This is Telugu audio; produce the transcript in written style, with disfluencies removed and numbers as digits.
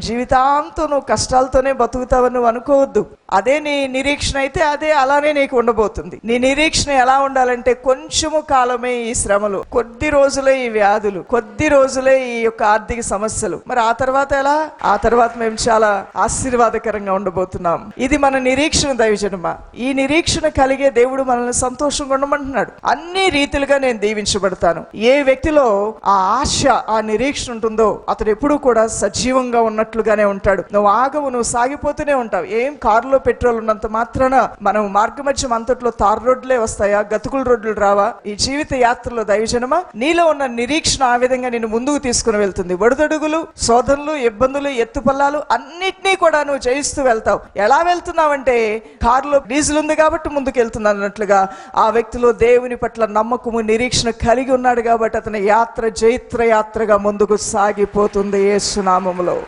జీవితాంతం నువ్వు కష్టాలతోనే బతుకుతావని నువ్వు అనుకోవద్దు. అదే నీ నిరీక్షణ అయితే అదే అలానే నీకు ఉండబోతుంది. నీ నిరీక్షణ ఎలా ఉండాలంటే కొంచెము కాలమే ఈ శ్రమలు, కొద్ది రోజులే ఈ వ్యాధులు, కొద్ది రోజులే ఈ యొక్క ఆర్థిక సమస్యలు, మరి ఆ తర్వాత ఎలా? ఆ తర్వాత మేము చాలా ఆశీర్వాదకరంగా ఉండబోతున్నాం. ఇది మన నిరీక్షణ దైవజనమా. ఈ నిరీక్షణ కలిగే దేవుడు మనల్ని సంతోషంగా ఉండమంటున్నాడు. అన్ని రీతిలుగా నేను దీవించబడతాను. ఏ వ్యక్తిలో ఆ ఆశ, ఆ నిరీక్షణ ఉంటుందో అతడు ఎప్పుడూ కూడా సజీవంగా ఉన్నట్లుగానే ఉంటాడు. నువ్వు ఆగవు, నువ్వు సాగిపోతూనే ఉంటావు. ఏం కారులో పెట్రోల్ ఉన్నంత మాత్రాన మనం మార్గమధ్యం అంతట్లో తారు రోడ్లే వస్తాయా? గతుకుల రోడ్లు రావా? ఈ జీవిత యాత్రలో దైవజనమా నీలో ఉన్న నిరీక్షణ ఆ విధంగా నిన్ను ముందుకు తీసుకుని వెళ్తుంది. ఒడిదొడుగులు, శోధనలు, ఇబ్బందులు, ఎత్తుపల్లాలు అన్నిటినీ కూడా నువ్వు జయిస్తూ వెళ్తావు. ఎలా వెళ్తున్నావంటే కారులో డీజిల్ ఉంది కాబట్టి ముందుకు వెళ్తుంది అన్నట్లుగా ఆ వ్యక్తిలో దేవుని పట్ల నమ్మకము, నిరీక్షణ కలిగి ఉన్నాడు కాబట్టి అతని యాత్ర జైత్ర యాత్రగా ముందుకు సాగిపోతుంది యేసు నామములో.